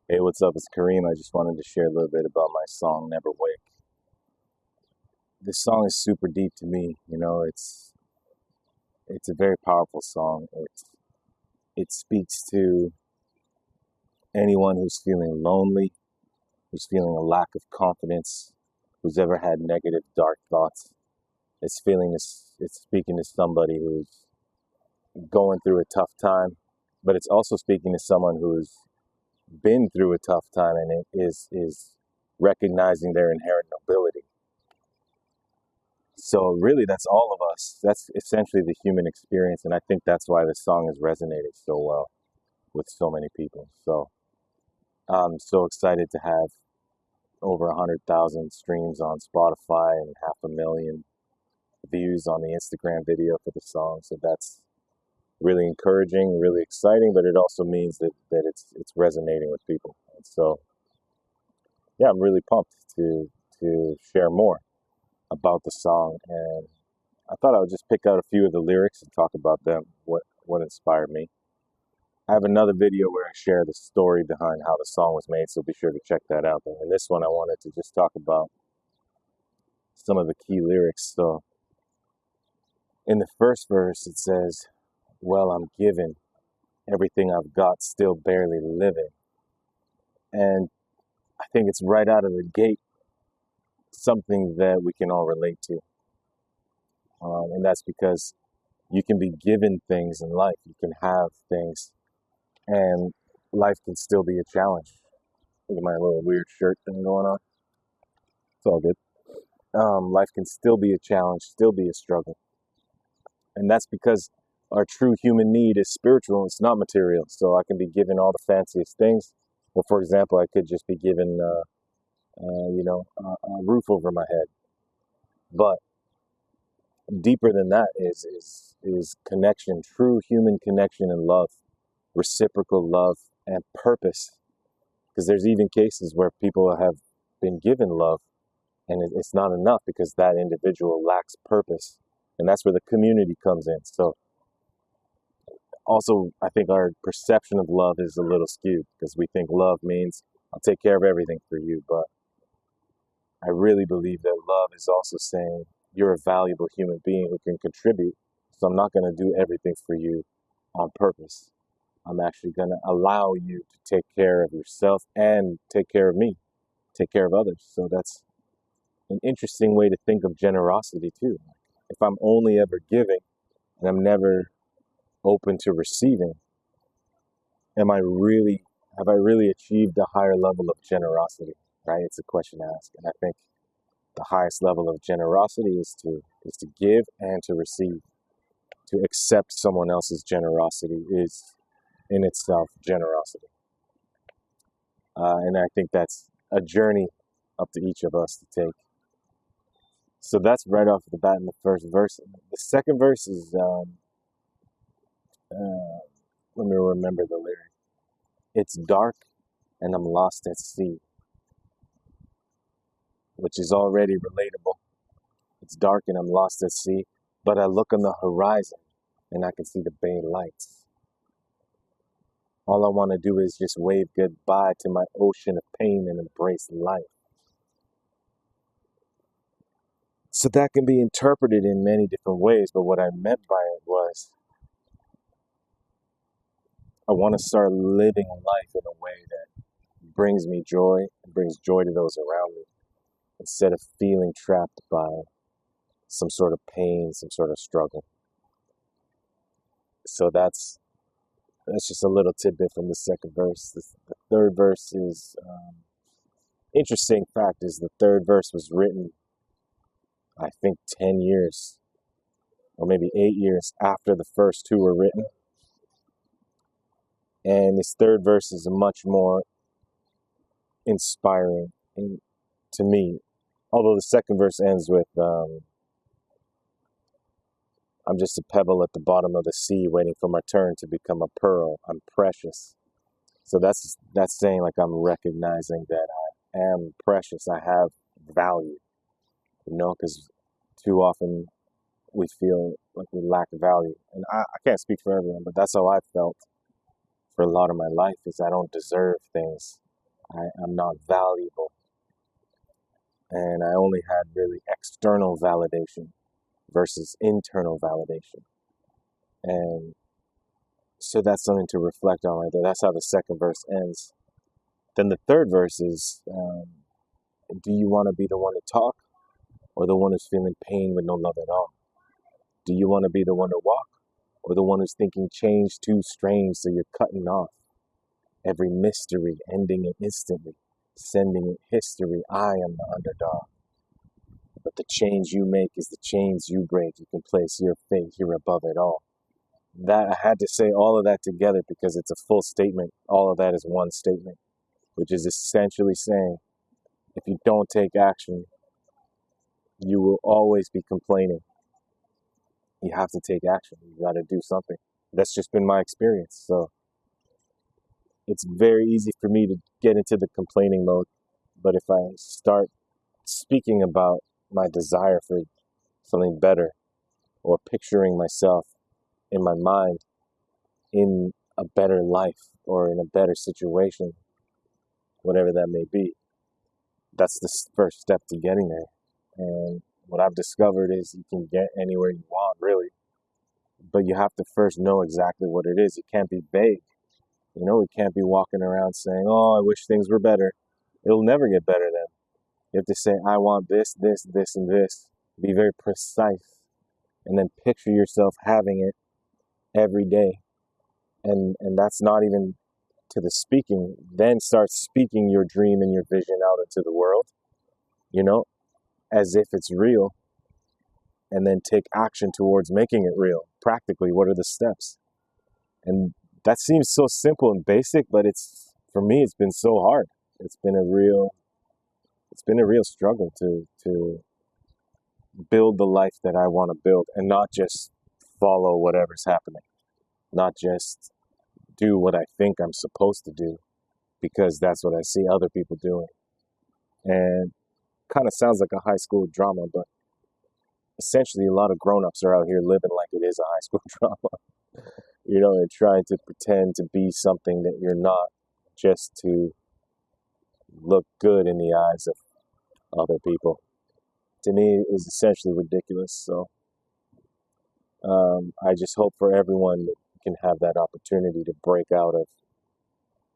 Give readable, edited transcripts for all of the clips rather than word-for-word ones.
Hey, what's up? It's Kareem. I just wanted to share a little bit about my song Never Wake. This song is super deep to me. It's a very powerful song. It speaks to anyone who's feeling lonely, who's feeling a lack of confidence, who's ever had negative, dark thoughts. It's speaking to somebody who's going through a tough time, but it's also speaking to someone who's been through a tough time and is recognizing their inherent nobility. So really, that's all of us. That's essentially the human experience, and I think that's why this song has resonated so well with so many people. So I'm so excited to have over 100,000 streams on Spotify and 500,000 views on the Instagram video for the song. So that's really encouraging, really exciting, but it also means that it's resonating with people. And so yeah, I'm really pumped to share more about the song, and I thought I would just pick out a few of the lyrics and talk about them, what inspired me. I have another video where I share the story behind how the song was made, so be sure to check that out. But in this one, I wanted to just talk about some of the key lyrics. So in the first verse, it says, "Well, I'm given everything I've got, still barely living." And I think it's right out of the gate something that we can all relate to. And that's because you can be given things in life, you can have things, and life can still be a challenge. Look at my little weird shirt thing going on. It's all good. Life can still be a challenge, still be a struggle. And that's because our true human need is spiritual, it's not material. So I can be given all the fanciest things. Or, for example, I could just be given, a roof over my head. But deeper than that is connection, true human connection and love, reciprocal love and purpose. Because there's even cases where people have been given love and it's not enough because that individual lacks purpose. And that's where the community comes in. So also, I think our perception of love is a little skewed because we think love means I'll take care of everything for you. But I really believe that love is also saying you're a valuable human being who can contribute. So I'm not going to do everything for you on purpose. I'm actually going to allow you to take care of yourself and take care of me, take care of others. So that's an interesting way to think of generosity too. If I'm only ever giving and I'm never open to receiving, am I really have I really achieved a higher level of generosity? Right? It's a question to ask. And I think the highest level of generosity is to give and to receive. To accept someone else's generosity is in itself generosity. And I think that's a journey up to each of us to take. So that's right off the bat in the first verse. The second verse is, let me remember the lyric. It's dark and I'm lost at sea, which is already relatable. It's dark and I'm lost at sea, but I look on the horizon and I can see the bay lights. All I want to do is just wave goodbye to my ocean of pain and embrace life. So that can be interpreted in many different ways, but what I meant by it was I want to start living life in a way that brings me joy and brings joy to those around me instead of feeling trapped by some sort of pain, some sort of struggle. So that's just a little tidbit from the second verse. The third verse is interesting fact is the third verse was written, I think, 10 years or maybe 8 years after the first two were written. And this third verse is much more inspiring to me. Although the second verse ends with, I'm just a pebble at the bottom of the sea waiting for my turn to become a pearl. I'm precious. So that's saying like I'm recognizing that I am precious. I have value, because too often we feel like we lack value. And I can't speak for everyone, but that's how I felt for a lot of my life is I don't deserve things. I'm not valuable. And I only had really external validation versus internal validation. And so that's something to reflect on right there. That's how the second verse ends. Then the third verse is, do you want to be the one to talk or the one who's feeling pain with no love at all? Do you want to be the one to walk or the one who's thinking change too strange so you're cutting off every mystery, ending it instantly, sending it history? I am the underdog. But the change you make is the chains you break. You can place your faith here above it all. That I had to say all of that together because it's a full statement. All of that is one statement, which is essentially saying if you don't take action, you will always be complaining. You have to take action. You got to do something. That's just been my experience. So it's very easy for me to get into the complaining mode. But if I start speaking about my desire for something better or picturing myself in my mind in a better life or in a better situation, whatever that may be, that's the first step to getting there. And what I've discovered is you can get anywhere you want, really, but you have to first know exactly what it is. It can't be vague. You know, we can't be walking around saying, oh, I wish things were better. It'll never get better then. You have to say, I want this, this, this, and this. Be very precise. And then picture yourself having it every day. And that's not even to the speaking. Then start speaking your dream and your vision out into the world, you know, as if it's real. And then take action towards making it real. Practically, what are the steps? And that seems so simple and basic, but it's, for me, it's been so hard. It's been a real struggle to build the life that I want to build and not just follow whatever's happening, not just do what I think I'm supposed to do because that's what I see other people doing. And kind of sounds like a high school drama, but essentially a lot of grown-ups are out here living like it is a high school drama. You know, and trying to pretend to be something that you're not just to look good in the eyes of other people. To me, is essentially ridiculous. So I just hope for everyone that can have that opportunity to break out of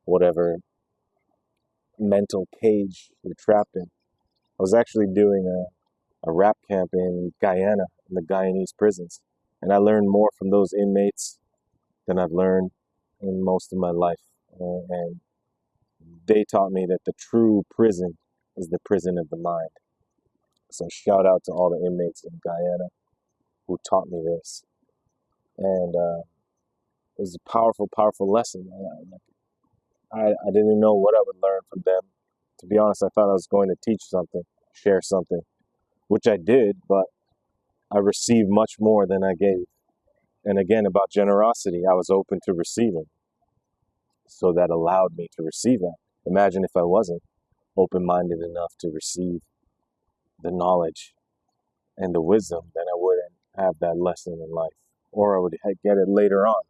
whatever mental cage you're trapped in. I was actually doing a rap camp in Guyana, in the Guyanese prisons, and I learned more from those inmates than I've learned in most of my life. And they taught me that the true prison is the prison of the mind. So shout out to all the inmates in Guyana who taught me this. And it was a powerful, powerful lesson. I didn't know what I would learn from them. To be honest, I thought I was going to teach something, share something, which I did, but I received much more than I gave. And again, about generosity, I was open to receiving. So that allowed me to receive that. Imagine if I wasn't open-minded enough to receive the knowledge and the wisdom, then I wouldn't have that lesson in life, or I would get it later on.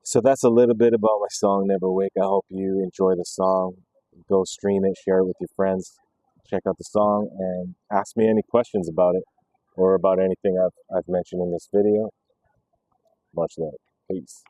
So that's a little bit about my song, Never Wake. I hope you enjoy the song. Go stream it, share it with your friends, check out the song, and ask me any questions about it or about anything I've mentioned in this video. Much love. Peace.